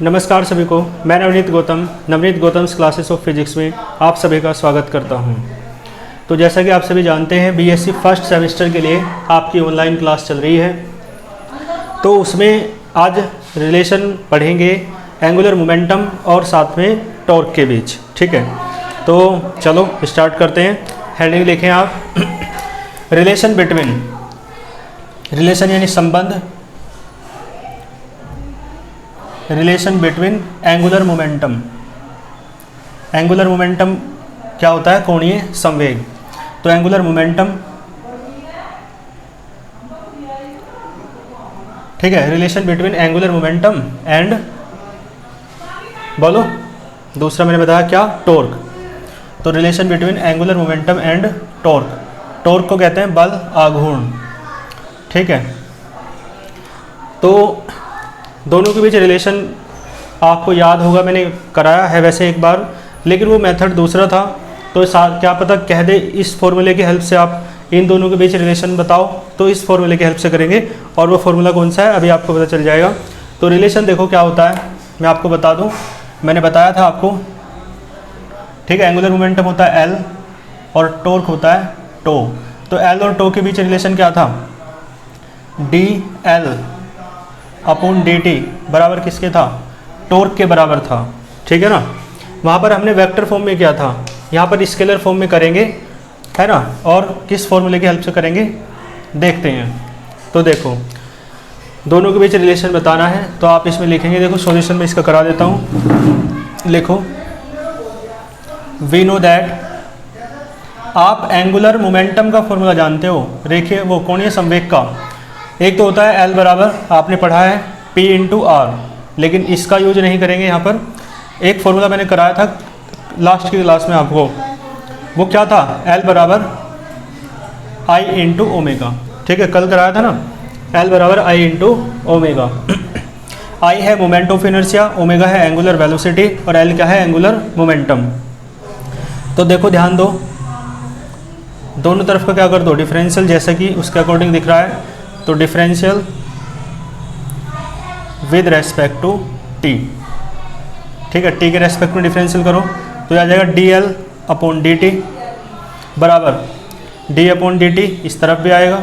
नमस्कार सभी को, मैं Navneet Gautam's classes of physics में आप सभी का स्वागत करता हूं। तो जैसा कि आप सभी जानते हैं, बीएससी फर्स्ट सेमेस्टर के लिए आपकी ऑनलाइन क्लास चल रही है। तो उसमें आज रिलेशन पढ़ेंगे एंगुलर मोमेंटम और साथ में टॉर्क के बीच। ठीक है, तो चलो स्टार्ट करते हैं। हेडिंग लिखें आप रिलेशन बिटवीन, रिलेशन यानी संबंध, relation between angular momentum. Angular momentum क्या होता है? कोणीय संवेग। तो एंगुलर मोमेंटम, ठीक है, relation between angular momentum and, बोलो दूसरा मैंने बताया क्या? टॉर्क। तो relation between angular momentum and torque. Torque को कहते हैं बल आघूर्ण। ठीक है, तो दोनों के बीच रिलेशन आपको याद होगा, मैंने कराया है वैसे एक बार, लेकिन वो मेथड दूसरा था। तो क्या पता कह दे इस फॉर्मूले की हेल्प से आप इन दोनों के बीच रिलेशन बताओ, तो इस फॉर्मूले की हेल्प से करेंगे। और वो फॉर्मूला कौन सा है अभी आपको पता चल जाएगा। तो रिलेशन देखो क्या होता है, मैं आपको बता दूं, मैंने बताया था आपको। ठीक है, एंगुलर मोमेंटम होता है एल और टॉर्क होता है टो। तो एल और टो के बीच रिलेशन क्या था? D L upon D T बराबर किसके था? टॉर्क के बराबर था। ठीक है ना, वहाँ पर हमने वेक्टर फॉर्म में किया था, यहाँ पर स्केलर फॉर्म में करेंगे, है ना। और किस फॉर्मूले की हेल्प से करेंगे देखते हैं। तो देखो दोनों के बीच रिलेशन बताना है, तो आप इसमें लिखेंगे, देखो सॉल्यूशन में इसका करा देता हूँ। लिखो वी नो दैट, आप एंगुलर मोमेंटम का फॉर्मूला जानते हो, रेखीय वो कोणीय संवेग का। एक तो होता है एल बराबर, आपने पढ़ा है P इंटू आर, लेकिन इसका यूज नहीं करेंगे यहाँ पर। एक फॉर्मूला मैंने कराया था लास्ट की क्लास में आपको, वो क्या था? एल बराबर आई इंटू ओमेगा। ठीक है, कल कराया था ना, एल बराबर आई इंटू ओमेगा। आई है मोमेंट ऑफ इनर्शिया, ओमेगा है एंगुलर वेलोसिटी, और एल क्या है? Angular momentum. तो देखो ध्यान दो, दोनों तरफ का क्या कर दो? डिफरेंशियल, जैसा कि उसके अकॉर्डिंग दिख रहा है। तो differential with respect to T. ठीक है, टी के रेस्पेक्ट में डिफरेंशियल करो तो आ जाएगा D L upon D T बराबर डी अपॉन डी टी, इस तरफ भी आएगा,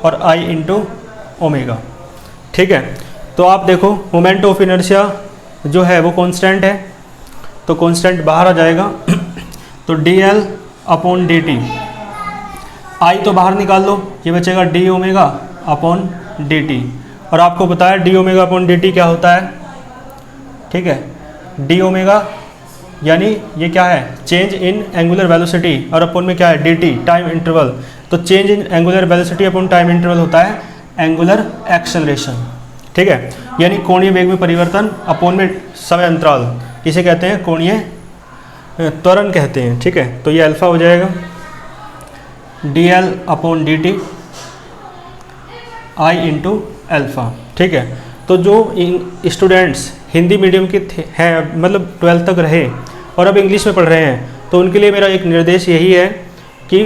और आई इंटू ओमेगा। ठीक है, तो आप देखो मोमेंट ऑफ इनर्शिया जो है वो कांस्टेंट है, तो कांस्टेंट बाहर आ जाएगा। तो D L upon D T, I तो बाहर निकाल लो, ये बचेगा D omega upon D T. और आपको बताया D omega upon D T क्या होता है? ठीक है, डी ओमेगा यानी ये क्या है? चेंज इन एंगुलर वेलोसिटी, और अपॉन में क्या है? D T, time interval. तो change in angular velocity upon time interval होता है एंगुलर एक्सेलरेशन। ठीक है, यानी कोणीय वेग में परिवर्तन, अपॉन में समय अंतराल, इसे कहते हैं कोणीय त्वरण कहते हैं। ठीक है, तो ये अल्फा हो जाएगा D L upon D T आई इंटू एल्फ़ा। ठीक है, तो जो स्टूडेंट्स हिंदी मीडियम के हैं, मतलब 12th तक रहे और अब इंग्लिश में पढ़ रहे हैं, तो उनके लिए मेरा एक निर्देश यही है कि,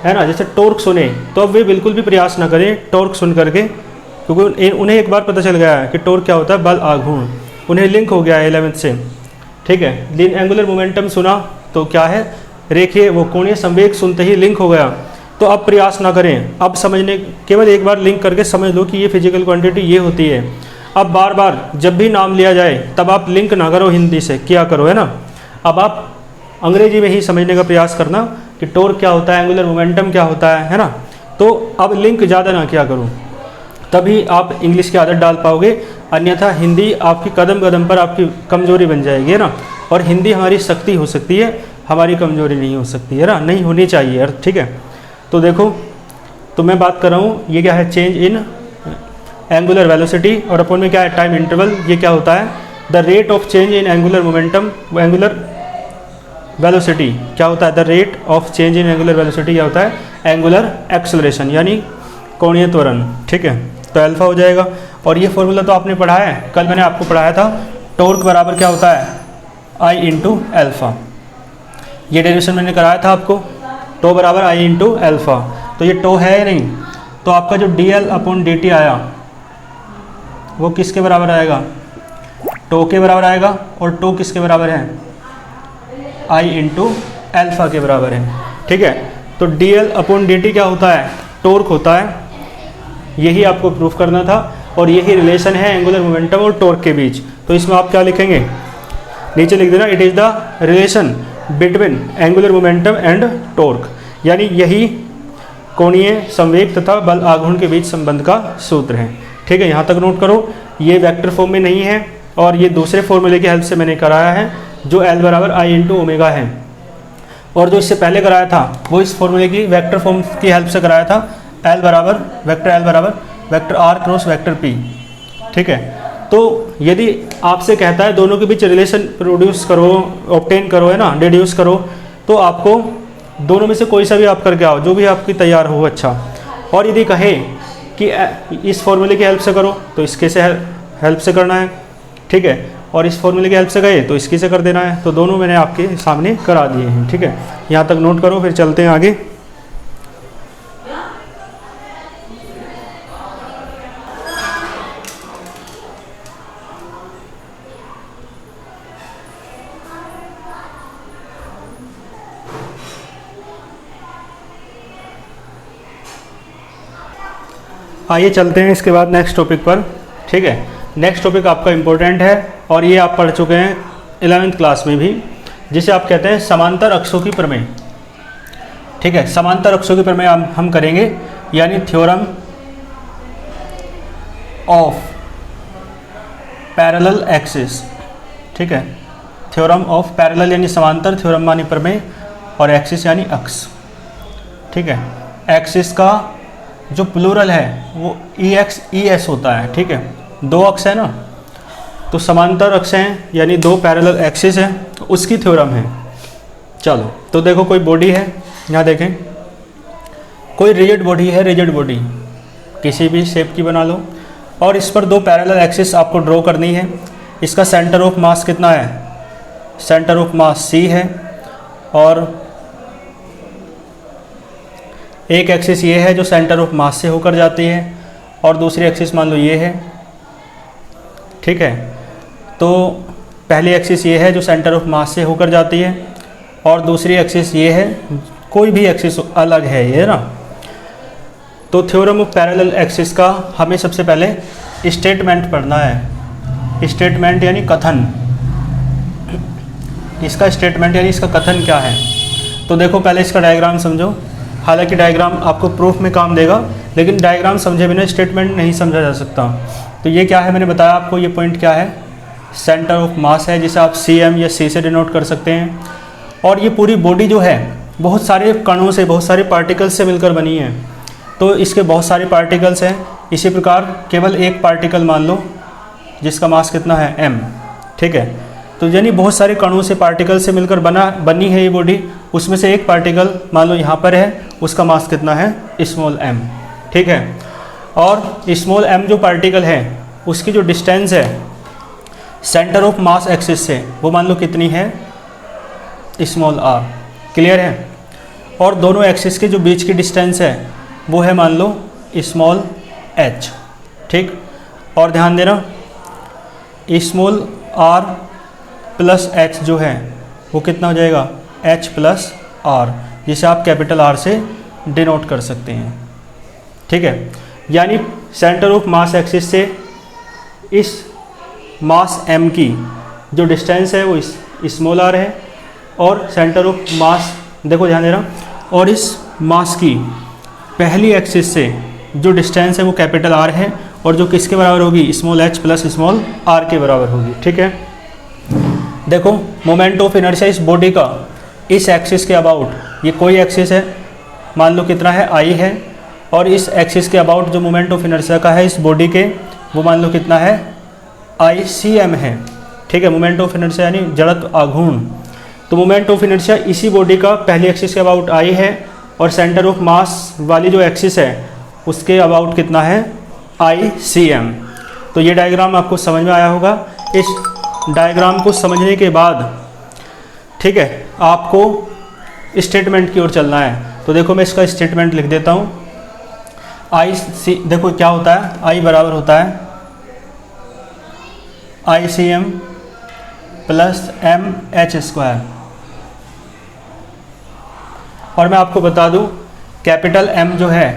है ना, जैसे टॉर्क सुने तो अब वे बिल्कुल भी प्रयास ना करें टॉर्क सुन करके, क्योंकि उन्हें एक बार पता चल गया है कि टॉर्क क्या होता है? बल आघूर्ण, उन्हें लिंक हो गया है 11th से। ठीक है, एंगुलर मोमेंटम सुना तो क्या है? रेखीय वो कोणीय संवेग सुनते ही लिंक हो गया। तो अब प्रयास ना करें, अब समझने, केवल एक बार लिंक करके समझ लो कि ये फिजिकल क्वांटिटी ये होती है। अब बार बार जब भी नाम लिया जाए तब आप लिंक ना करो हिंदी से, किया करो, है ना। अब आप अंग्रेजी में ही समझने का प्रयास करना कि टॉर्क क्या होता है, एंगुलर मोमेंटम क्या होता है ना। तो अब लिंक ज़्यादा ना किया करो, तभी आप इंग्लिश की आदत डाल पाओगे, अन्यथा हिंदी आपकी कदम कदम पर आपकी कमज़ोरी बन जाएगी, है ना। और हिंदी हमारी शक्ति हो सकती है, हमारी कमज़ोरी नहीं हो सकती, है ना, नहीं होनी चाहिए। ठीक है, तो देखो, तो मैं बात कर रहा हूँ, ये क्या है? चेंज इन एंगुलर वेलोसिटी, और अपॉन में क्या है? Time interval. ये क्या होता है? The rate of change in angular momentum, angular velocity क्या होता है? The rate of change in angular velocity क्या होता है? एंगुलर एक्सेलरेशन, यानी कोणीय त्वरण। ठीक है, तो अल्फा हो जाएगा। और ये फॉर्मूला तो आपने पढ़ा है, कल मैंने आपको पढ़ाया था, टॉर्क बराबर क्या होता है? आई इंटू एल्फा। ये डेरिवेशन मैंने कराया था आपको, टो बराबर आई इंटू एल्फा। तो ये टो है या नहीं? तो आपका जो D L upon D T आया वो किसके बराबर आएगा? टो के बराबर आएगा, और टो किसके बराबर है, आई इंटू एल्फा के बराबर है। ठीक है, तो D L upon D T क्या होता है, टोर्क होता है। यही आपको प्रूफ करना था, और यही रिलेशन है एंगुलर मोमेंटम और टोर्क के बीच। तो इसमें आप क्या लिखेंगे, नीचे लिख देना, it is the relation between angular momentum and torque, यानी यही कोणीय संवेग तथा बल आघूर्ण के बीच संबंध का सूत्र है। ठीक है, यहाँ तक नोट करो। ये वेक्टर फॉर्म में नहीं है, और ये दूसरे फॉर्मूले की हेल्प से मैंने कराया है, जो एल बराबर आई इंटू ओमेगा है, और जो इससे पहले कराया था वो इस फॉर्मूले की वेक्टर फॉर्म की हेल्प से कराया था, एल बराबर vector R cross vector P. ठीक है, तो यदि आपसे कहता है दोनों के बीच रिलेशन प्रोड्यूस करो, ऑब्टेन करो, है ना, डिड्यूस करो, तो आपको दोनों में से कोई सा भी आप करके आओ, जो भी आपकी तैयार हो अच्छा। और यदि कहे कि इस फॉर्मूले की हेल्प से करो, तो इसके से हेल्प से करना है। ठीक है, और इस फॉर्मूले की हेल्प से गए तो इसकी से कर देना है। तो दोनों मैंने आपके सामने करा दिए हैं। ठीक है, यहाँ तक नोट करो, फिर चलते हैं आगे। आइए चलते हैं इसके बाद नेक्स्ट टॉपिक पर। ठीक है, नेक्स्ट टॉपिक आपका इम्पोर्टेंट है, और ये आप पढ़ चुके हैं 11वीं क्लास में भी, जिसे आप कहते हैं समांतर अक्षों की प्रमेय। ठीक है, समांतर अक्षों की प्रमेय हम करेंगे, यानी थ्योरम ऑफ पैरेलल एक्सिस। ठीक है, थ्योरम ऑफ पैरेलल यानी समांतर, थ्योरम मानी प्रमेय, और एक्सिस यानी अक्ष। ठीक है, एक्सिस का जो प्लूरल है वो ई एक्स ई एस होता है। ठीक है, दो अक्ष है ना, तो समांतर अक्ष हैं, यानी दो पैरेलल एक्सिस है, तो उसकी थ्योरम है। चलो, तो देखो कोई बॉडी है, यहाँ देखें, कोई रिजिड बॉडी है, रिजिड बॉडी किसी भी शेप की बना लो, और इस पर दो पैरेलल एक्सिस आपको ड्रॉ करनी है। इसका सेंटर ऑफ मास कितना है, सेंटर ऑफ मास सी है, और एक एक्सिस ये है जो सेंटर ऑफ मास से होकर जाती है, और दूसरी एक्सिस मान लो ये है। ठीक है, तो पहली एक्सिस ये है जो सेंटर ऑफ मास से होकर जाती है, और दूसरी एक्सिस ये है, कोई भी एक्सिस अलग है ये ना। तो थ्योरम ऑफ पैरेलल एक्सिस का हमें सबसे पहले स्टेटमेंट पढ़ना है। स्टेटमेंट यानी कथन, इसका स्टेटमेंट यानी इसका कथन क्या है। तो देखो पहले इसका डायग्राम समझो, हालांकि डायग्राम आपको प्रूफ में काम देगा, लेकिन डायग्राम समझे बिना स्टेटमेंट नहीं समझा जा सकता। तो ये क्या है, मैंने बताया आपको, ये पॉइंट क्या है, सेंटर ऑफ मास है, जिसे आप सी एम या सी से डिनोट कर सकते हैं। और ये पूरी बॉडी जो है बहुत सारे कणों से, बहुत सारे पार्टिकल्स से मिलकर बनी है, तो इसके बहुत सारे पार्टिकल्स हैं। इसी प्रकार केवल एक पार्टिकल मान लो जिसका मास कितना है, एम। ठीक है, तो यानी बहुत सारे कणों से, पार्टिकल से मिलकर बनी है ये बॉडी। उसमें से एक पार्टिकल मान लो यहाँ पर है, उसका मास कितना है, स्मॉल एम। ठीक है, और स्मॉल एम जो पार्टिकल है उसकी जो डिस्टेंस है सेंटर ऑफ मास एक्सिस से, वो मान लो कितनी है, स्मॉल आर। क्लियर है, और दोनों एक्सिस के जो बीच की डिस्टेंस है वो है मान लो स्मॉल एच। ठीक, और ध्यान देना स्मॉल आर प्लस एच जो है वो कितना हो जाएगा, एच प्लस आर, जिसे आप कैपिटल आर से डिनोट कर सकते हैं। ठीक है, यानी सेंटर ऑफ मास एक्सिस से इस मास एम की जो डिस्टेंस है वो स्मॉल आर है, और सेंटर ऑफ मास, देखो ध्यान देना, और इस मास की पहली एक्सिस से जो डिस्टेंस है वो कैपिटल आर है, और जो किसके बराबर होगी, small H plus small R के बराबर होगी। ठीक है, देखो मोमेंट ऑफ इनर्शिया इस बॉडी का इस एक्सिस के अबाउट, ये कोई एक्सिस है, मान लो कितना है, आई है, और इस एक्सिस के अबाउट जो मोमेंट ऑफ इनर्शिया का है इस बॉडी के, वो मान लो कितना है, आई सी एम है। ठीक है, मोमेंट ऑफ इनर्शिया यानी जड़त्व आघूर्ण। तो मोमेंट ऑफ इनर्शिया इसी बॉडी का पहली एक्सिस के अबाउट आई है, और सेंटर ऑफ मास वाली जो एक्सिस है उसके अबाउट कितना है, आई सी एम। तो ये डायग्राम आपको समझ में आया होगा। इस डायग्राम को समझने के बाद, ठीक है, आपको स्टेटमेंट की ओर चलना है। तो देखो मैं इसका स्टेटमेंट लिख देता हूँ। आई सी, देखो क्या होता है, आई बराबर होता है ICM प्लस mh²। और मैं आपको बता दूं कैपिटल M जो है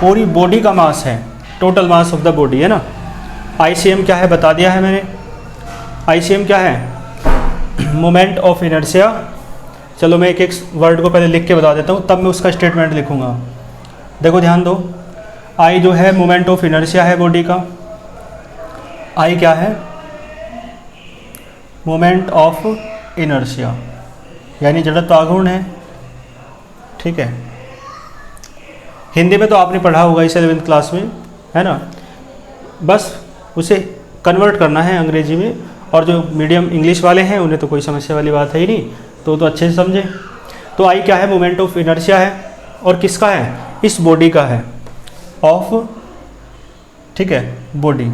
पूरी बॉडी का मास है, total mass of the body है ना। ICM क्या है बता दिया है मैंने। ICM क्या है? Moment of inertia. चलो मैं एक एक वर्ड को पहले लिख के बता देता हूँ, तब मैं उसका स्टेटमेंट लिखूँगा। देखो ध्यान दो, I जो है मोमेंट ऑफ इनर्शिया है बॉडी का। I क्या है? मोमेंट ऑफ इनर्शिया यानी जड़त्व आघूर्ण है। ठीक है, हिंदी में तो आपने पढ़ा होगा इसे 11th क्लास में, है ना। बस उसे कन्वर्ट करना है अंग्रेजी में, और जो मीडियम इंग्लिश वाले हैं उन्हें तो कोई समस्या वाली बात है ही नहीं, तो अच्छे से समझे। तो आई क्या है? मोमेंट ऑफ इनर्शिया है, और किसका है? इस बॉडी का है, ऑफ, ठीक है, बॉडी।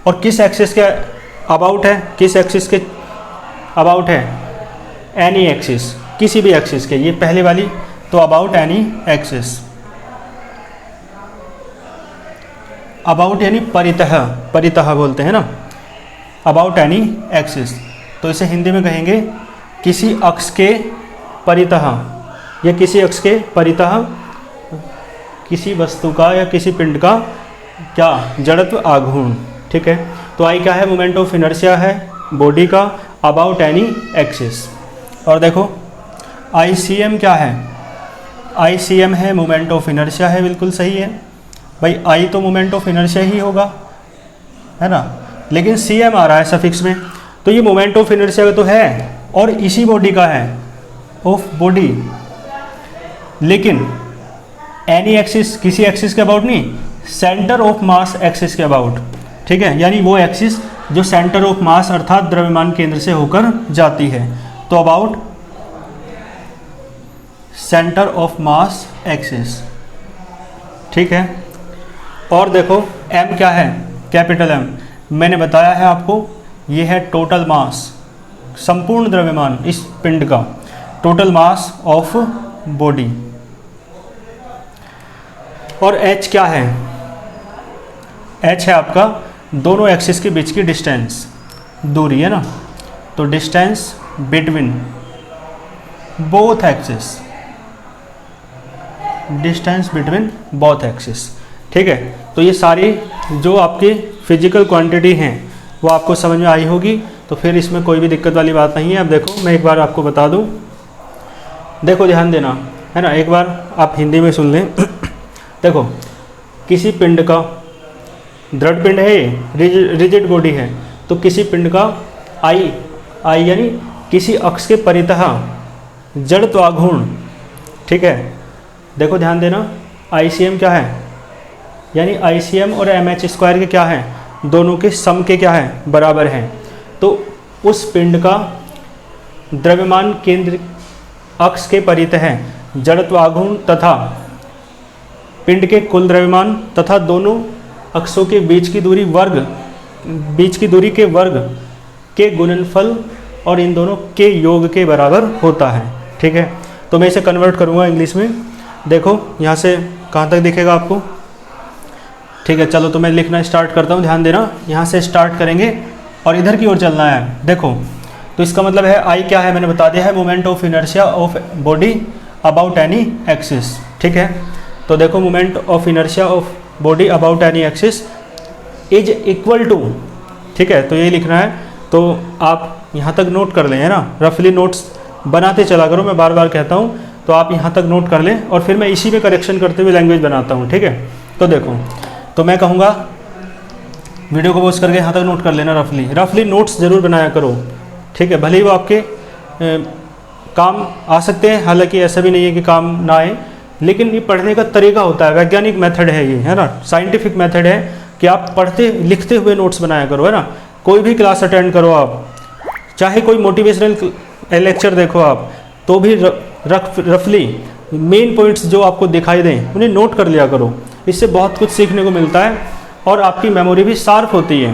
और किस एक्सिस के अबाउट है? किस एक्सिस के अबाउट है? एनी एक्सिस, किसी भी एक्सिस के। ये पहले वाली तो अबाउट एनी एक्सिस। अबाउट यानी परितः, परितः बोलते हैं ना, अबाउट एनी एक्सिस। तो इसे हिंदी में कहेंगे किसी अक्ष के परितः, या किसी अक्ष के परितः किसी वस्तु का या किसी पिंड का क्या? जड़त्व आघूर्ण। ठीक है, तो आई क्या है? मोमेंट ऑफ इनर्शिया है बॉडी का, अबाउट एनी एक्सिस। और देखो ICM क्या है? ICM है मोमेंट ऑफ इनर्शिया है, बिल्कुल सही है भाई। I तो मोमेंट ऑफ इनर्शिया ही होगा, है ना, लेकिन CM आ रहा है सफिक्स में, तो ये मोमेंट ऑफ इनर्शिया तो है और इसी बॉडी का है, ऑफ बॉडी। लेकिन एनी एक्सिस, किसी एक्सिस के अबाउट नहीं, सेंटर ऑफ मास एक्सिस के अबाउट। ठीक है, यानी वो एक्सिस जो सेंटर ऑफ मास अर्थात द्रव्यमान केंद्र से होकर जाती है। तो about centre of mass axis. ठीक है, और देखो M क्या है? Capital M। मैंने बताया है आपको, ये है टोटल मास, संपूर्ण द्रव्यमान इस पिंड का, टोटल मास ऑफ बॉडी। और H क्या है? H है आपका दोनों एक्सिस के बीच की डिस्टेंस, दूरी है ना, तो distance between both axis, distance between both axis. ठीक है, तो ये सारी जो आपकी फिजिकल क्वांटिटी हैं वो आपको समझ में आई होगी, तो फिर इसमें कोई भी दिक्कत वाली बात नहीं है। अब देखो मैं एक बार आपको बता दूं, देखो ध्यान देना, है ना, एक बार आप हिंदी में सुन लें। देखो किसी पिंड का, दृढ़ पिंड है, रिजिड बॉडी है, तो किसी पिंड का आई यानी किसी अक्ष के परितः जड़त्व आघूर्ण। ठीक है, देखो ध्यान देना, ICM क्या है? यानी ICM और mh² के क्या है? दोनों के सम के क्या है? बराबर हैं। तो उस पिंड का द्रव्यमान केंद्र अक्ष के परितः जड़त्व आघूर्ण तथा पिंड के कुल द्रव्यमान तथा दोनों अक्षों के बीच की दूरी वर्ग, बीच की दूरी के वर्ग के गुणनफल और इन दोनों के योग के बराबर होता है। ठीक है, तो मैं इसे कन्वर्ट करूँगा इंग्लिश में। देखो यहाँ से कहाँ तक दिखेगा आपको? ठीक है, चलो तो मैं लिखना स्टार्ट करता हूँ, ध्यान देना, यहाँ से स्टार्ट करेंगे और इधर की ओर चलना है। देखो तो इसका मतलब है I क्या है? मैंने बता दिया है, moment of inertia of body about any axis. ठीक है, तो देखो moment of inertia of body about any axis is equal to, ठीक है, तो ये लिखना है। तो आप यहाँ तक नोट कर लें, है ना, रफली नोट्स बनाते चला करो, मैं बार बार कहता हूँ, तो आप यहाँ तक नोट कर लें और फिर मैं इसी में करेक्शन करते हुए लैंग्वेज बनाता हूँ। ठीक है, तो देखो, तो मैं कहूँगा वीडियो को पॉज करके यहाँ तक नोट कर लेना, रफली नोट्स ज़रूर बनाया करो। ठीक है, भले ही वो आपके काम आ सकते हैं, हालांकि ऐसा भी नहीं है कि काम ना आए, लेकिन ये पढ़ने का तरीका होता है, वैज्ञानिक मेथड है ये, है ना, साइंटिफिक मेथड है कि आप पढ़ते लिखते हुए नोट्स बनाया करो, है ना। कोई भी क्लास अटेंड करो आप, चाहे कोई मोटिवेशनल लेक्चर देखो आप, तो भी रफली मेन पॉइंट्स जो आपको दिखाई दें उन्हें नोट कर लिया करो। इससे बहुत कुछ सीखने को मिलता है और आपकी मेमोरी भी शार्प होती है।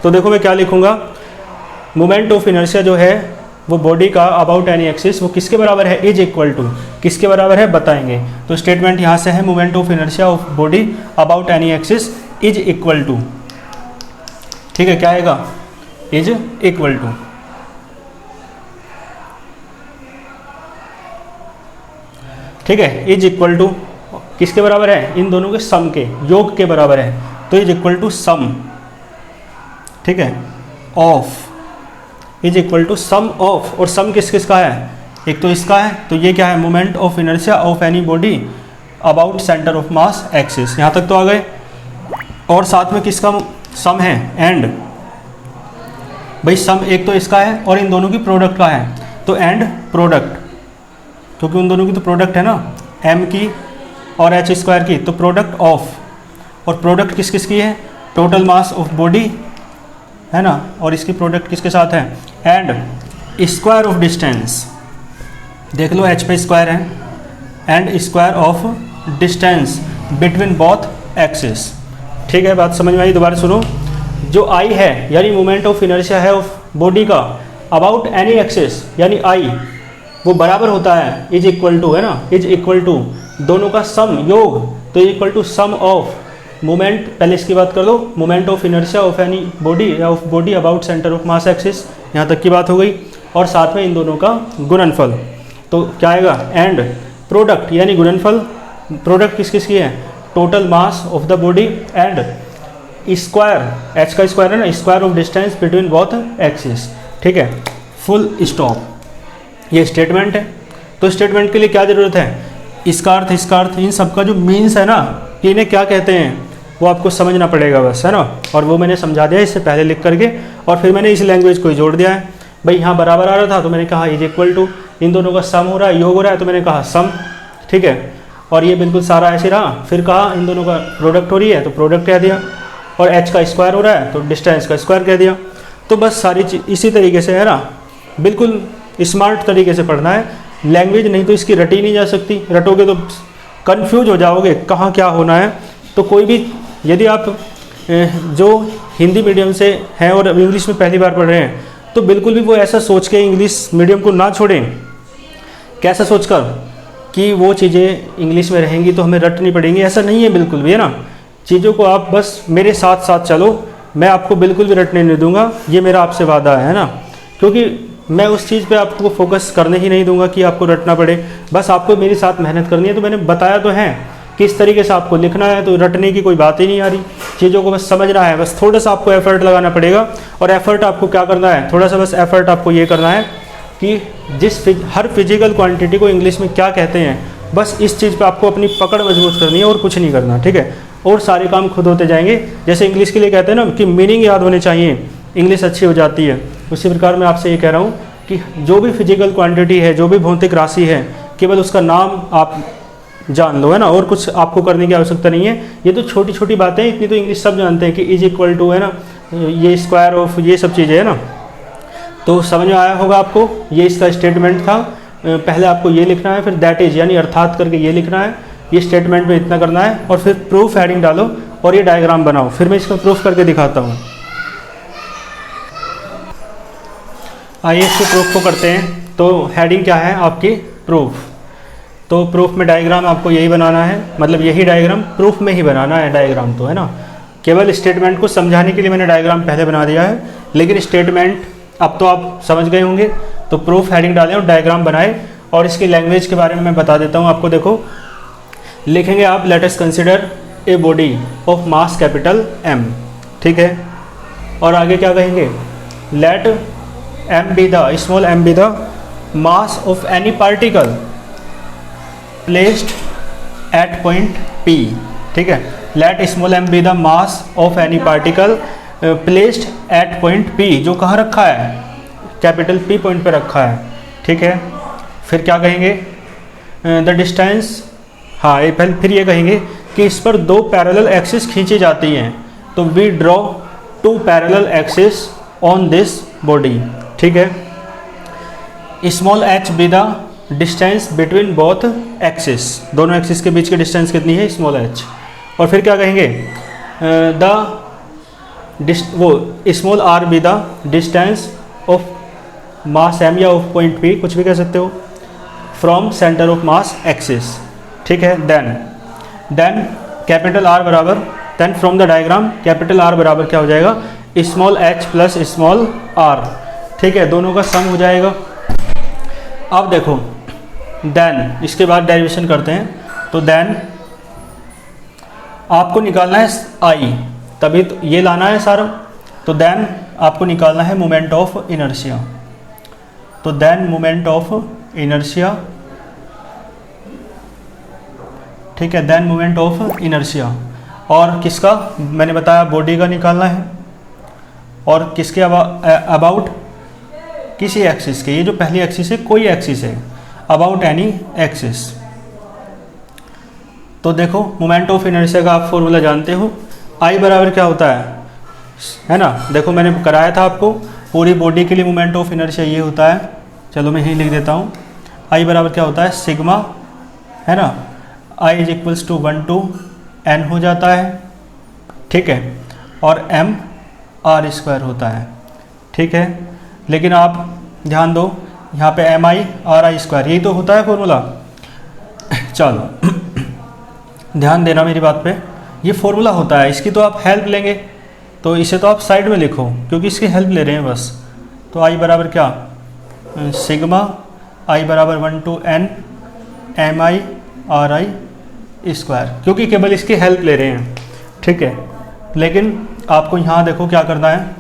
तो देखो मैं क्या लिखूँगा, मोमेंट ऑफ इनर्शिया जो है वो बॉडी का अबाउट एनी एक्सिस वो किसके बराबर है? इज इक्वल टू, किसके बराबर है बताएंगे। तो स्टेटमेंट यहाँ से है, moment of inertia of body about any axis is equal to ठीक है, क्या आएगा, इज इक्वल टू, ठीक है, इज इक्वल टू किसके बराबर है, इन दोनों के सम के, योग के बराबर है, तो इज इक्वल टू सम, ठीक है, of, is equal to sum of, और सम किस किस का है, एक तो इसका है, तो ये क्या है, moment of inertia of any body about centre of mass axis, यहाँ तक तो आ गए, और साथ में किसका सम है, एंड, भाई सम एक तो इसका है और इन दोनों की प्रोडक्ट का है, तो एंड प्रोडक्ट, क्योंकि उन दोनों की तो प्रोडक्ट है ना, m की और h स्क्वायर की, तो प्रोडक्ट ऑफ, और प्रोडक्ट किस किस की है, टोटल मास ऑफ बॉडी है ना, और इसकी प्रोडक्ट किसके साथ है, एंड स्क्वायर ऑफ डिस्टेंस, देख लो h पे स्क्वायर है, and square of distance between both axis, ठीक है, बात समझ में आई, दोबारा सुनो, जो I है यानी मोमेंट ऑफ इनर्शिया है ऑफ बॉडी का अबाउट एनी एक्सिस, यानी I वो बराबर होता है, इज इक्वल टू, है ना, इज इक्वल टू दोनों का सम, योग, तो is equal to sum of moment, पहले इसकी बात कर लो, moment of inertia of any body या of body about centre of mass axis, यहाँ तक की बात हो गई, और साथ में इन दोनों का गुणनफल, तो क्या आएगा, एंड प्रोडक्ट यानी गुणनफल, प्रोडक्ट किस किस की है, total mass of the body, and square, h का स्क्वायर है ना, square of distance between both axis, ठीक है, फुल स्टॉप, ये स्टेटमेंट है, तो स्टेटमेंट के लिए क्या ज़रूरत है, इसका अर्थ, इन सब का जो मीन्स है ना, कि इन्हें क्या कहते हैं, वो आपको समझना पड़ेगा बस, है ना, और वो मैंने समझा दिया इससे पहले लिख करके, और फिर मैंने इस लैंग्वेज को जोड़ दिया है, भाई यहाँ बराबर आ रहा था तो मैंने कहा इज इक्वल टू, इन दोनों का सम हो रहा है, योग हो रहा है, तो मैंने कहा सम, ठीक है, और ये बिल्कुल सारा ऐसे रहा, फिर कहा इन दोनों का प्रोडक्ट हो रही है तो प्रोडक्ट कह दिया, और h का स्क्वायर हो रहा है तो डिस्टेंस का स्क्वायर कह दिया, तो बस सारी चीज़ इसी तरीके से, है ना, बिल्कुल स्मार्ट तरीके से पढ़ना है, लैंग्वेज नहीं तो इसकी रटी नहीं जा सकती, रटोगे तो कंफ्यूज हो जाओगे कहाँ क्या होना है, तो कोई भी, यदि आप जो हिंदी मीडियम से हैं और इंग्लिश में पहली बार पढ़ रहे हैं, तो बिल्कुल भी वो ऐसा सोच के इंग्लिश मीडियम को ना छोड़ें, कैसा सोचकर कि वो चीज़ें इंग्लिश में रहेंगी तो हमें रटनी पड़ेंगी, ऐसा नहीं है बिल्कुल भी, है ना, चीज़ों को आप बस मेरे साथ साथ चलो, मैं आपको बिल्कुल भी रटने नहीं दूंगा, ये मेरा आपसे वादा है ना, क्योंकि मैं उस चीज़ पे आपको फोकस करने ही नहीं दूंगा कि आपको रटना पड़े, बस आपको मेरे साथ मेहनत करनी है, तो मैंने बताया तो है किस तरीके से आपको लिखना है, तो रटने की कोई बात ही नहीं आ रही, चीज़ों को बस समझना है, बस थोड़ा सा आपको एफर्ट लगाना पड़ेगा, और एफर्ट आपको क्या करना है, थोड़ा सा बस एफर्ट आपको ये करना है कि हर फिजिकल क्वांटिटी को इंग्लिश में क्या कहते हैं, बस इस चीज़ पे आपको अपनी पकड़ मजबूत करनी है और कुछ नहीं करना, ठीक है, और सारे काम खुद होते जाएंगे, जैसे इंग्लिश के लिए कहते हैं ना कि मीनिंग याद होने चाहिए, इंग्लिश अच्छी हो जाती है, उसी प्रकार मैं आपसे ये कह रहा हूँ कि जो भी फिजिकल क्वांटिटी है, जो भी भौतिक राशि है, केवल उसका नाम आप जान लो, है ना, और कुछ आपको करने की आवश्यकता नहीं है, ये तो छोटी छोटी बातें, इतनी तो इंग्लिश सब जानते हैं कि इज इक्वल टू, है ना, ये स्क्वायर ऑफ, ये सब चीज़ें, है ना, तो समझ में आया होगा आपको, ये इसका स्टेटमेंट था, पहले आपको ये लिखना है, फिर दैट इज यानी अर्थात करके ये लिखना है, ये स्टेटमेंट में इतना करना है, और फिर प्रूफ हेडिंग डालो और ये डायग्राम बनाओ, फिर मैं इसका प्रूफ करके दिखाता हूँ। आइए इसके प्रूफ को करते हैं, तो हेडिंग क्या है आपकी, प्रूफ, तो प्रूफ में डायग्राम आपको यही बनाना है, मतलब यही डायग्राम प्रूफ में ही बनाना है डायग्राम, तो है ना, केवल स्टेटमेंट को समझाने के लिए मैंने डायग्राम पहले बना दिया है, लेकिन स्टेटमेंट अब तो आप समझ गए होंगे, तो प्रूफ हेडिंग डालें और डायग्राम बनाएं, और इसकी लैंग्वेज के बारे में मैं बता देता हूँ आपको, देखो लिखेंगे आप, let us consider a body of mass capital M, ठीक है, और आगे क्या कहेंगे, late m be the small m be the mass of any particle placed at point P, ठीक है, let small m be the mass of any particle placed at point P, जो कहाँ रखा है, कैपिटल P पॉइंट पे रखा है, ठीक है, फिर क्या कहेंगे, द डिस्टेंस, हाँ ये फिर ये कहेंगे कि इस पर दो पैरेलल एक्सिस खींची जाती हैं, तो we draw two parallel axis on this body, ठीक है, small h be the distance between both axis, दोनों एक्सिस के बीच की डिस्टेंस कितनी है, स्मॉल h, और फिर क्या कहेंगे, वो small r be the distance of mass m या ऑफ पॉइंट P, कुछ भी कह सकते हो, from centre of mass axis, ठीक है, देन कैपिटल R बराबर, then from the diagram capital R बराबर क्या हो जाएगा, small h plus small r, ठीक है, दोनों का सम हो जाएगा। अब देखो देन इसके बाद डेरिवेशन करते हैं। तो देन आपको निकालना है I, तभी तो ये लाना है सारा। तो देन आपको निकालना है मोमेंट ऑफ इनर्शिया। तो देन मोमेंट ऑफ इनर्शिया, ठीक है, देन मोमेंट ऑफ इनर्शिया। और किसका मैंने बताया, बॉडी का निकालना है। और किसके अबाउट, किसी एक्सिस के, ये जो पहली एक्सिस है कोई एक्सिस है, अबाउट एनी एक्सिस। तो देखो मोमेंट ऑफ इनर्शिया का आप फॉर्मूला जानते हो, I बराबर क्या होता है ना। देखो मैंने कराया था आपको, पूरी बॉडी के लिए मोमेंट ऑफ इनर्शिया ये होता है। चलो मैं यही लिख देता हूँ, I बराबर क्या होता है, सिग्मा, है ना, I is equals to 1 to n हो जाता है, ठीक है, और m r स्क्वायर होता है, ठीक है। लेकिन आप ध्यान दो यहाँ पे mi r i स्क्वायर, यही तो होता है फॉर्मूला। चलो ध्यान देना मेरी बात पे, ये फॉर्मूला होता है, इसकी तो आप हेल्प लेंगे, तो इसे तो आप साइड में लिखो क्योंकि इसकी हेल्प ले रहे हैं बस। तो I बराबर क्या, सिग्मा I बराबर 1 to n mi r i square, क्योंकि केवल इसकी हेल्प ले रहे हैं, ठीक है। लेकिन आपको यहाँ देखो क्या करना है,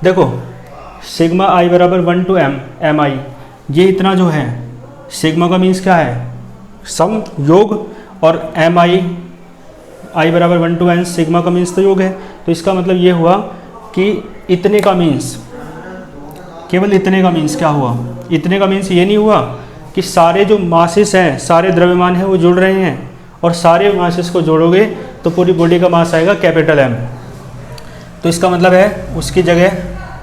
देखो सिग्मा I बराबर 1 to mi, ये इतना जो है सिग्मा का मीन्स क्या है, सम, योग, और I बराबर 1 to n सिग्मा का मीन्स तो योग है। तो इसका मतलब ये हुआ कि इतने का मीन्स, केवल इतने का मीन्स क्या हुआ, इतने का मीन्स ये नहीं हुआ कि सारे जो मासेस हैं, सारे द्रव्यमान हैं वो जुड़ रहे हैं, और सारे मासेस को जोड़ोगे तो पूरी बॉडी का मास आएगा कैपिटल M। तो इसका मतलब है उसकी जगह,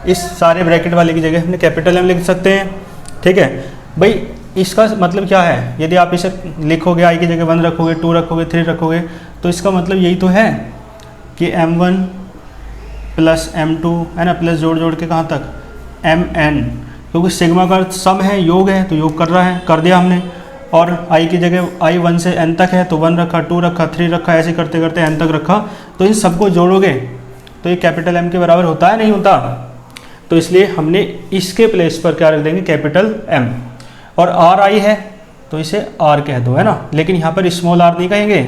इस सारे ब्रैकेट वाले की जगह हमने कैपिटल M लिख सकते हैं, ठीक है भाई। इसका मतलब क्या है, यदि आप इसे लिखोगे I की जगह 1 रखोगे, 2 रखोगे, 3 रखोगे, तो इसका मतलब यही तो है कि m1 प्लस m2, है ना, प्लस जोड़ जोड़ के कहाँ तक mn, क्योंकि सिग्मा का सम है, योग है, तो योग कर रहा है, कर दिया हमने। और I की जगह I 1 से n तक है, तो 1 रखा, 2 रखा, 3 रखा, ऐसे करते करते n तक रखा। तो इन सबको जोड़ोगे तो ये कैपिटल M के बराबर होता है, नहीं होता। तो इसलिए हमने इसके प्लेस पर क्या रख देंगे, कैपिटल M। और R I है तो इसे R कह दो, है ना, लेकिन यहाँ पर स्मॉल r नहीं कहेंगे।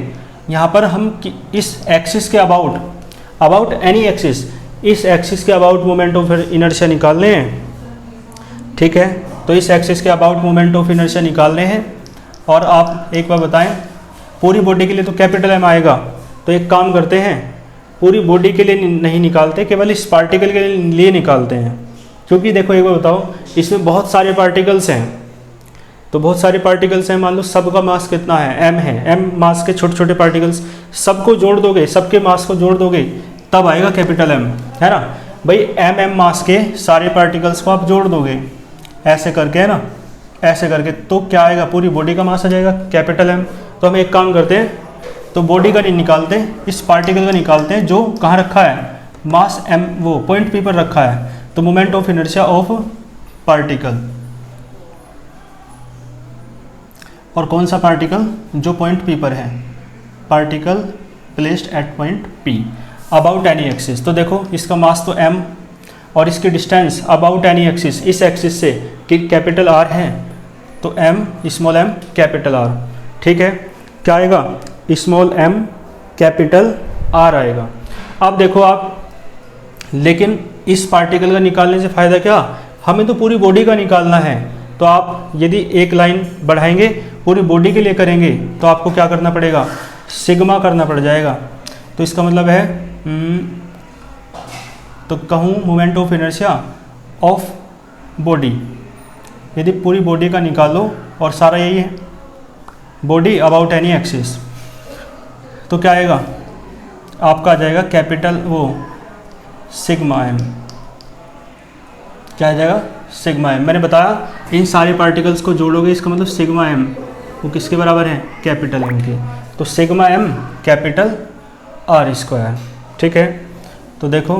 यहाँ पर हम इस एक्सिस के अबाउट एनी एक्सिस, इस एक्सिस के अबाउट मोमेंट ऑफ इनर्शिया निकालने हैं, ठीक है। तो इस एक्सिस के अबाउट मोमेंट ऑफ इनर्शिया निकालने हैं। और आप एक बार बताएं, पूरी बॉडी के लिए तो कैपिटल M आएगा, तो एक काम करते हैं, पूरी बॉडी के लिए नहीं निकालते, केवल इस पार्टिकल के लिए निकालते हैं। क्योंकि देखो एक बार बताओ, इसमें बहुत सारे पार्टिकल्स हैं, तो बहुत सारे पार्टिकल्स हैं, मान लो सबका मास कितना है, m है, m मास के छोटे छोटे पार्टिकल्स, सबको जोड़ दोगे, सबके मास को जोड़ दोगे, तब आएगा कैपिटल M, है ना भाई। m मास के सारे पार्टिकल्स को आप जोड़ दोगे ऐसे करके, है ना, ऐसे करके, तो क्या आएगा, पूरी बॉडी का मास आ जाएगा कैपिटल M। तो हम एक काम करते हैं, तो बॉडी का नहीं निकालते, इस पार्टिकल का निकालते हैं जो कहाँ रखा है, मास m, वो पॉइंट P पर रखा है। तो moment of inertia of particle, और कौन सा पार्टिकल, जो पॉइंट P पर है, particle placed at point P about any axis. तो देखो इसका मास तो m, और इसकी डिस्टेंस अबाउट एनी एक्सिस, इस एक्सिस से कि कैपिटल R है, तो m small m capital R, ठीक है। क्या आएगा, स्मॉल m कैपिटल R आएगा। अब देखो आप, लेकिन इस पार्टिकल का निकालने से फ़ायदा क्या, हमें तो पूरी बॉडी का निकालना है। तो आप यदि एक लाइन बढ़ाएंगे, पूरी बॉडी के लिए करेंगे, तो आपको क्या करना पड़ेगा, सिग्मा करना पड़ जाएगा। तो इसका मतलब है तो कहूँ moment of inertia of body, यदि पूरी बॉडी का निकालो, और सारा यही है बॉडी अबाउट एनी एक्सिस, तो क्या आएगा, आपका आ जाएगा कैपिटल वो सिग्मा M। क्या आ जाएगा, सिग्मा M। मैंने बताया इन सारे पार्टिकल्स को जोड़ोगे, इसका मतलब सिग्मा M वो किसके बराबर है, कैपिटल M के। तो sigma M capital R square, ठीक है। तो देखो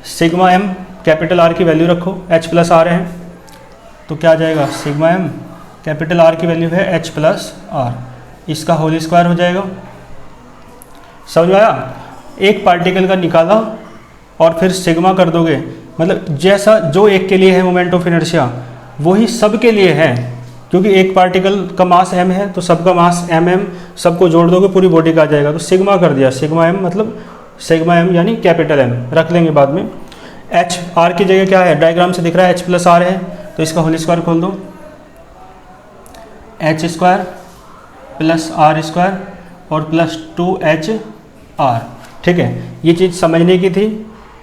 सिग्मा M कैपिटल R की वैल्यू रखो, H प्लस R है, तो क्या आ जाएगा, सिग्मा M कैपिटल R की वैल्यू है H प्लस R, इसका होल स्क्वायर हो जाएगा। समझ में आया। एक पार्टिकल का निकाला और फिर सिग्मा कर दोगे, मतलब जैसा जो एक के लिए है मोमेंट ऑफ इनर्शिया वही सब के लिए है, क्योंकि एक पार्टिकल का मास m है तो सबका मास mm, सबको जोड़ दोगे पूरी बॉडी का आ जाएगा। तो सिग्मा कर दिया, सिग्मा m मतलब सिग्मा m यानी कैपिटल M रख लेंगे बाद में। h r की जगह क्या है, डायग्राम से दिख रहा है h प्लस r है, तो इसका होल स्क्वायर खोल दो, h square plus r square और प्लस 2HR। ठीक है, ये चीज़ समझने की थी,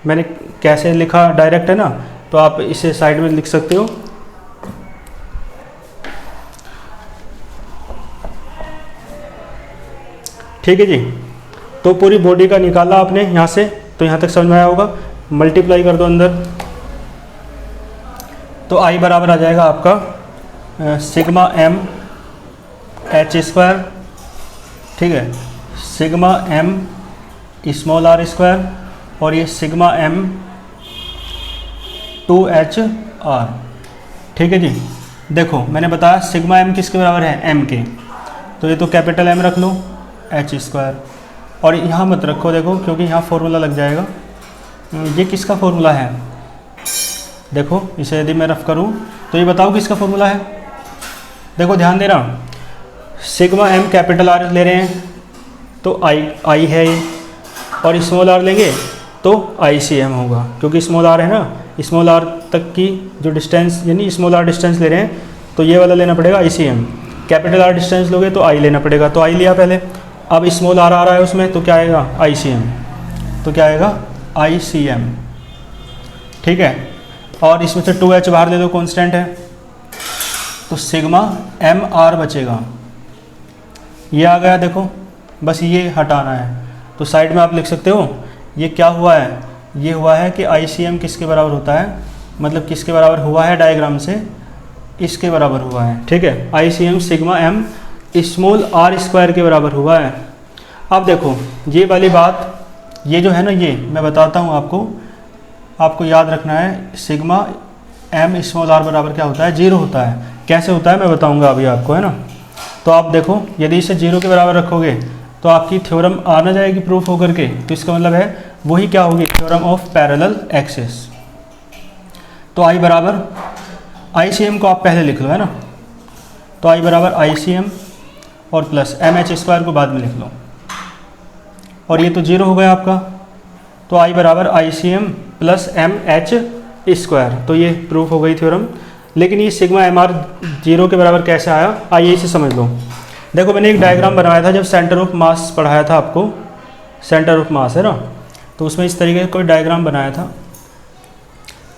मैंने कैसे लिखा डायरेक्ट है ना, तो आप इसे साइड में लिख सकते हो। ठीक है जी, तो पूरी बॉडी का निकाला आपने यहाँ से, तो यहाँ तक समझ में आया होगा। मल्टीप्लाई कर दो अंदर, तो I बराबर आ जाएगा आपका सिग्मा m h स्क्वायर, ठीक है, sigma m small r square और ये सिग्मा m 2HR। ठीक है जी, देखो मैंने बताया सिग्मा m किसके बराबर है, m के, तो ये तो कैपिटल M रख लो h स्क्वायर, और यहाँ मत रखो देखो, क्योंकि यहाँ फॉर्मूला लग जाएगा। ये किसका फॉर्मूला है, देखो इसे यदि मैं रफ करूँ तो ये बताओ किसका फॉर्मूला है। देखो ध्यान दे रहा, सिग्मा m कैपिटल R ले रहे हैं तो I है ये, और स्मॉल r लेंगे तो ICM होगा, क्योंकि स्मॉल r है ना, स्मॉल r तक की जो डिस्टेंस यानी स्मॉल r डिस्टेंस ले रहे हैं तो ये वाला लेना पड़ेगा ICM। कैपिटल R डिस्टेंस लोगे तो I लेना पड़ेगा, तो I लिया पहले, अब स्मॉल r आ रहा है उसमें तो क्या आएगा ICM, तो क्या आएगा ICM। ठीक है, और इसमें से 2H बाहर ले दो, कांस्टेंट है, तो सिग्मा MR बचेगा। ये आ गया, देखो बस ये हटाना है, तो साइड में आप लिख सकते हो ये क्या हुआ है, ये हुआ है कि ICM किसके बराबर होता है, मतलब किसके बराबर हुआ है डायग्राम से, इसके बराबर हुआ है। ठीक है, ICM sigma m small r square के बराबर हुआ है। अब देखो ये वाली बात, ये जो है ना, ये मैं बताता हूँ आपको याद रखना है, सिग्मा m स्मॉल r बराबर क्या होता है, 0 होता है। कैसे होता है मैं बताऊँगा अभी आपको, है ना। तो आप देखो यदि इसे 0 के बराबर रखोगे तो आपकी थ्योरम आ ना जाएगी प्रूफ होकर के, तो इसका मतलब है वही क्या होगी, थ्योरम ऑफ पैरेलल एक्सिस। तो I बराबर ICM को आप पहले लिख लो, है ना, तो I बराबर ICM और प्लस MH स्क्वायर को बाद में लिख लो, और ये तो 0 हो गया आपका, तो I बराबर ICM प्लस MH स्क्वायर, तो ये प्रूफ हो गई थ्योरम। लेकिन ये सिग्मा MR 0 के बराबर कैसे आया, आइए इसे समझ लो। देखो मैंने एक डायग्राम बनाया था जब सेंटर ऑफ मास पढ़ाया था आपको, सेंटर ऑफ मास है ना, तो उसमें इस तरीके का कोई डायग्राम बनाया था।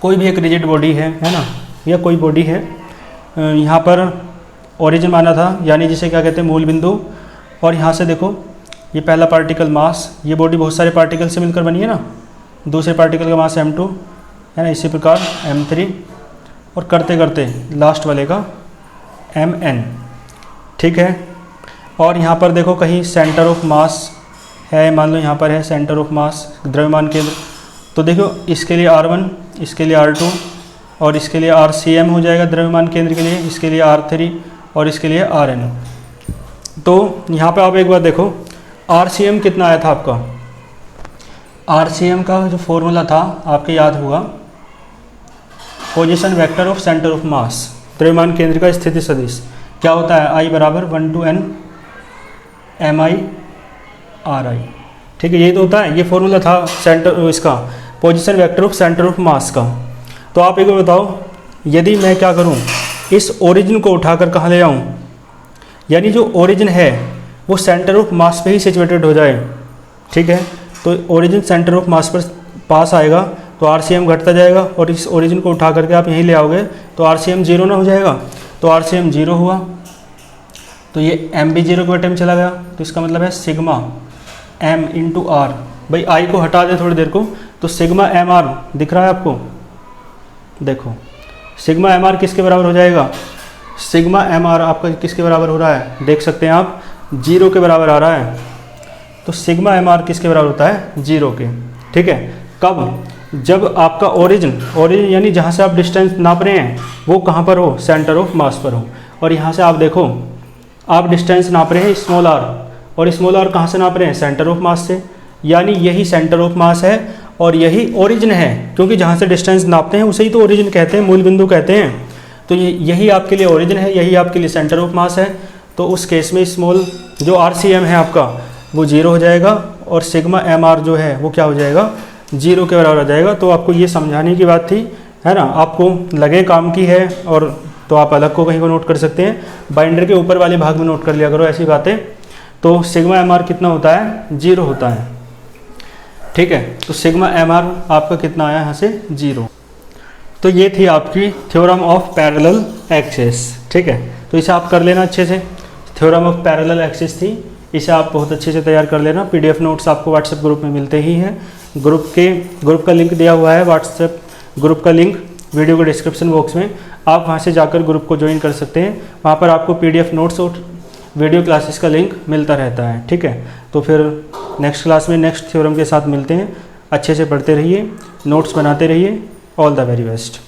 कोई भी एक रिजिड बॉडी है ना, या कोई बॉडी है, यहाँ पर ओरिजिन माना था, यानी जिसे क्या कहते हैं मूल बिंदु, और यहाँ से देखो ये पहला पार्टिकल मास, ये बॉडी बहुत सारे पार्टिकल से मिलकर बनी है ना, दूसरे पार्टिकल का मास m2 है ना, इसी प्रकार m3, और करते करते लास्ट वाले का mn। ठीक है, और यहाँ पर देखो कहीं सेंटर ऑफ मास है, मान लो यहाँ पर है सेंटर ऑफ मास, द्रव्यमान केंद्र, तो देखो इसके लिए R1, इसके लिए R2 और इसके लिए RCM हो जाएगा द्रव्यमान केंद्र के लिए, इसके लिए R3 और इसके लिए Rn। तो यहाँ पे आप एक बार देखो RCM कितना आया था आपका, RCM का जो फॉर्मूला था आपके याद होगा, position vector of centre of मास, द्रव्यमान केंद्र का स्थिति सदिश क्या होता है, I बराबर 1 to n MI/RI। ठीक है, ये तो होता है, ये फॉर्मूला था सेंटर इसका, position vector of centre of मास का। तो आप एक बार बताओ, यदि मैं क्या करूं, इस ओरिजिन को उठाकर कहाँ ले आऊं, यानी जो ओरिजिन है वो सेंटर ऑफ मास पे ही सिचुएटेड हो जाए। ठीक है, तो ओरिजिन सेंटर ऑफ मास पर पास आएगा तो RCM घटता जाएगा, और इस ओरिजिन को उठा करके आप यहीं ले आओगे तो RCM 0 ना हो जाएगा, तो RCM 0 हुआ, तो ये m भी 0 के बटे में चला गया, तो इसका मतलब है सिग्मा m इंटू R। भाई I को हटा दे थोड़ी देर को, तो सिग्मा MR दिख रहा है आपको, देखो सिग्मा MR किसके बराबर हो जाएगा, सिग्मा MR आपका किसके बराबर हो रहा है, देख सकते हैं आप 0 के बराबर आ रहा है, तो सिग्मा MR किसके बराबर होता है, 0 के। ठीक है, कब, जब आपका ओरिजिन यानी जहाँ से आप डिस्टेंस नाप रहे हैं वो कहाँ पर हो, सेंटर ऑफ मास पर हो, और यहाँ से आप देखो आप डिस्टेंस नाप रहे हैं स्मॉल r, और स्मॉल r कहाँ से नाप रहे हैं, सेंटर ऑफ मास से, यानी यही सेंटर ऑफ मास है और यही ओरिजिन है, क्योंकि जहाँ से डिस्टेंस नापते हैं उसे ही तो ओरिजिन कहते हैं, मूल बिंदु कहते हैं। तो यही आपके लिए ओरिजिन है, यही आपके लिए सेंटर ऑफ मास है। तो उस केस में स्मॉल जो RCM है आपका वो 0 हो जाएगा और सिग्मा MR जो है वो क्या हो जाएगा, 0 के बराबर हो जाएगा। तो आपको ये समझाने की बात थी, है ना। आपको लगे काम की है और तो आप अलग को कहीं को नोट कर सकते हैं, बाइंडर के ऊपर वाले भाग में नोट कर लिया करो ऐसी बातें। तो सिग्मा MR कितना होता है, 0 होता है, ठीक है। तो सिग्मा MR आपका कितना आया यहाँ से, 0। तो ये थी आपकी थ्योरम ऑफ पैरेलल एक्सिस, ठीक है। तो इसे आप कर लेना अच्छे से, थ्योरम ऑफ पैरेलल एक्सिस थी, इसे आप बहुत अच्छे से तैयार कर लेना। PDF नोट्स आपको व्हाट्सएप ग्रुप में मिलते ही हैं। ग्रुप का लिंक दिया हुआ है, व्हाट्सएप ग्रुप का लिंक वीडियो के डिस्क्रिप्शन बॉक्स में, आप वहां से जाकर ग्रुप को ज्वाइन कर सकते हैं। वहां पर आपको PDF नोट्स और वीडियो क्लासेस का लिंक मिलता रहता है, ठीक है। तो फिर नेक्स्ट क्लास में नेक्स्ट थ्योरम के साथ मिलते हैं। अच्छे से पढ़ते रहिए, नोट्स बनाते रहिए। All the very best.